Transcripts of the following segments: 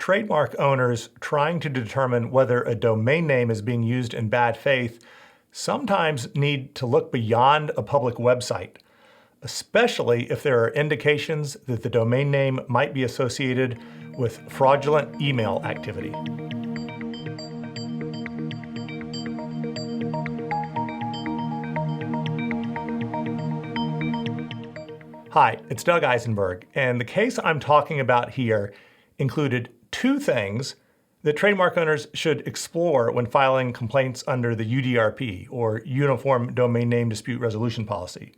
trademark owners trying to determine whether a domain name is being used in bad faith sometimes need to look beyond a public website, especially if there are indications that the domain name might be associated with fraudulent email activity. Hi, it's Doug Isenberg, and the case I'm talking about here included two things that trademark owners should explore when filing complaints under the UDRP, or Uniform Domain Name Dispute Resolution Policy.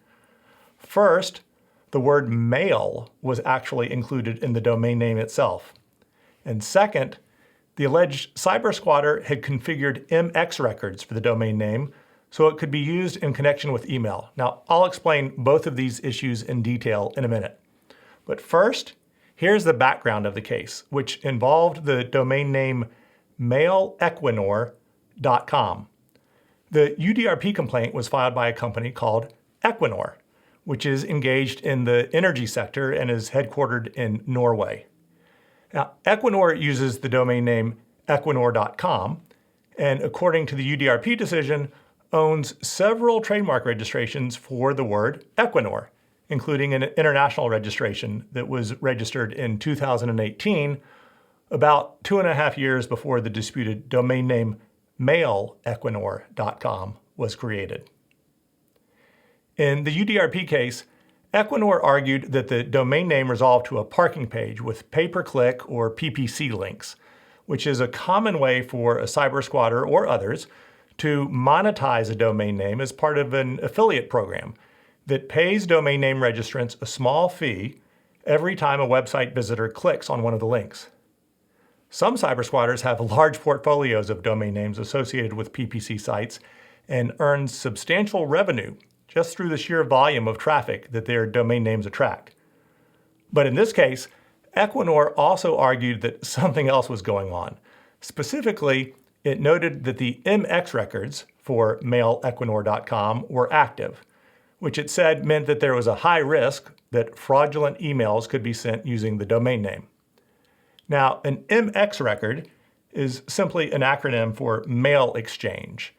First, the word mail was actually included in the domain name itself. And second, the alleged cybersquatter had configured MX records for the domain name so it could be used in connection with email. Now, I'll explain both of these issues in detail in a minute. But first, here's the background of the case, which involved the domain name MailEquinor.com. The UDRP complaint was filed by a company called Equinor, which is engaged in the energy sector and is headquartered in Norway. Now, Equinor uses the domain name Equinor.com, and according to the UDRP decision, owns several trademark registrations for the word Equinor, including an international registration that was registered in 2018, about 2.5 years before the disputed domain name MailEquinor.com was created. In the UDRP case, Equinor argued that the domain name resolved to a parking page with pay-per-click or PPC links, which is a common way for a cybersquatter or others to monetize a domain name as part of an affiliate program that pays domain name registrants a small fee every time a website visitor clicks on one of the links. Some cybersquatters have large portfolios of domain names associated with PPC sites and earn substantial revenue just through the sheer volume of traffic that their domain names attract. But in this case, Equinor also argued that something else was going on. Specifically, it noted that the MX records for MailEquinor.com were active, which it said meant that there was a high risk that fraudulent emails could be sent using the domain name. Now, an MX record is simply an acronym for mail exchange,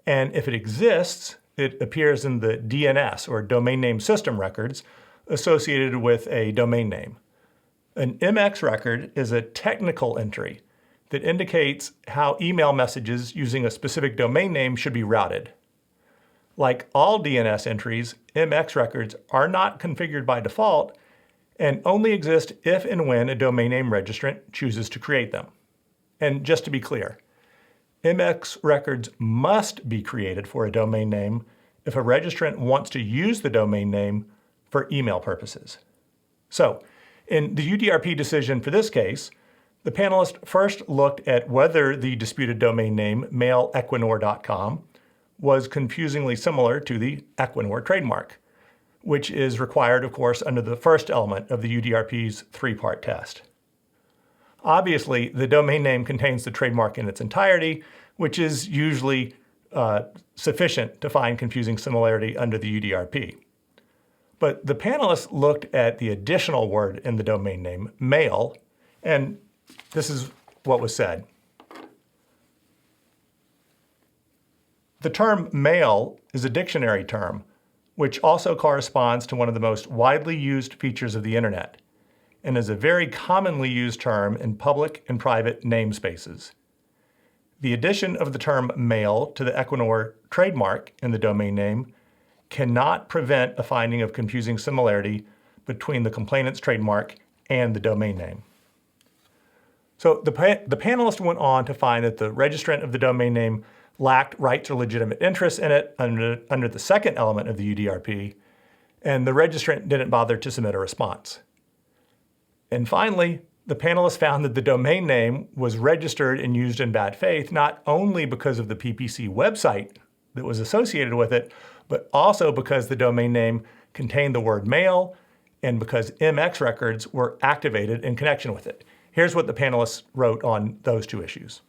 and if it exists, it appears in the DNS, or domain name system records, associated with a domain name. An MX record is a technical entry that indicates how email messages using a specific domain name should be routed. Like all DNS entries, MX records are not configured by default and only exist if and when a domain name registrant chooses to create them. And just to be clear, MX records must be created for a domain name if a registrant wants to use the domain name for email purposes. So, in the UDRP decision for this case, the panelists first looked at whether the disputed domain name MailEquinor.com was confusingly similar to the Equinor trademark, which is required, of course, under the first element of the UDRP's three-part test. Obviously, the domain name contains the trademark in its entirety, which is usually sufficient to find confusing similarity under the UDRP. But the panelists looked at the additional word in the domain name, mail, and this is what was said. The term mail is a dictionary term, which also corresponds to one of the most widely used features of the internet, and is a very commonly used term in public and private namespaces. The addition of the term mail to the Equinor trademark in the domain name cannot prevent a finding of confusing similarity between the complainant's trademark and the domain name. So the panelists went on to find that the registrant of the domain name lacked rights or legitimate interests in it under the second element of the UDRP, and the registrant didn't bother to submit a response. And finally, the panelists found that the domain name was registered and used in bad faith, not only because of the PPC website that was associated with it, but also because the domain name contained the word mail and because MX records were activated in connection with it. Here's what the panelists wrote on those two issues.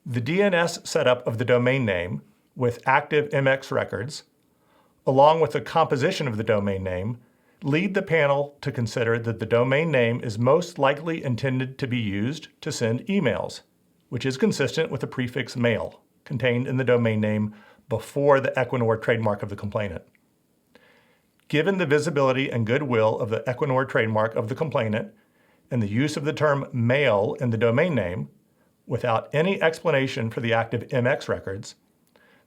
The DNS setup of the domain name with active MX records, along with the composition of the domain name, lead the panel to consider that the domain name is most likely intended to be used to send emails, which is consistent with the prefix mail contained in the domain name before the Equinor trademark of the complainant. Given the visibility and goodwill of the Equinor trademark of the complainant and the use of the term mail in the domain name, without any explanation for the active MX records,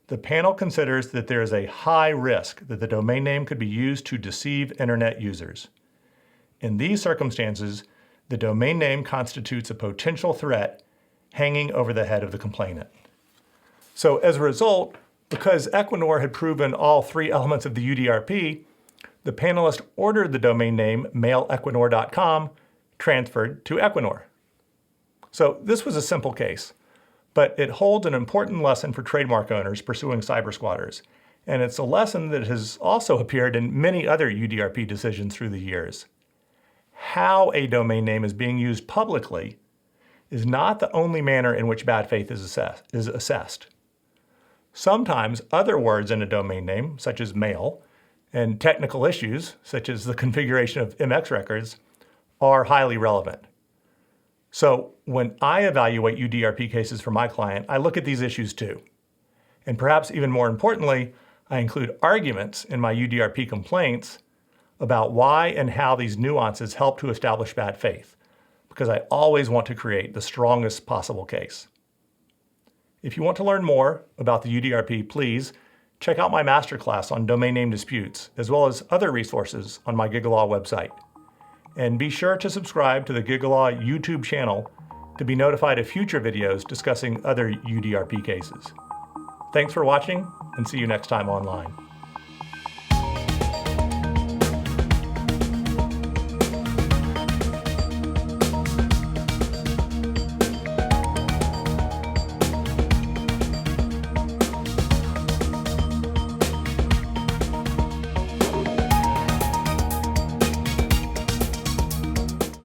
the panel considers that there is a high risk that the domain name could be used to deceive internet users. In these circumstances, the domain name constitutes a potential threat hanging over the head of the complainant. So as a result, because Equinor had proven all three elements of the UDRP, the panelist ordered the domain name MailEquinor.com transferred to Equinor. So this was a simple case, but it holds an important lesson for trademark owners pursuing cybersquatters, and it's a lesson that has also appeared in many other UDRP decisions through the years. How a domain name is being used publicly is not the only manner in which bad faith is assessed. Sometimes other words in a domain name, such as mail, and technical issues, such as the configuration of MX records, are highly relevant. So when I evaluate UDRP cases for my client, I look at these issues too. And perhaps even more importantly, I include arguments in my UDRP complaints about why and how these nuances help to establish bad faith, because I always want to create the strongest possible case. If you want to learn more about the UDRP, please check out my masterclass on domain name disputes, as well as other resources on my GigaLaw website. And be sure to subscribe to the GigaLaw YouTube channel to be notified of future videos discussing other UDRP cases. Thanks for watching, and see you next time online.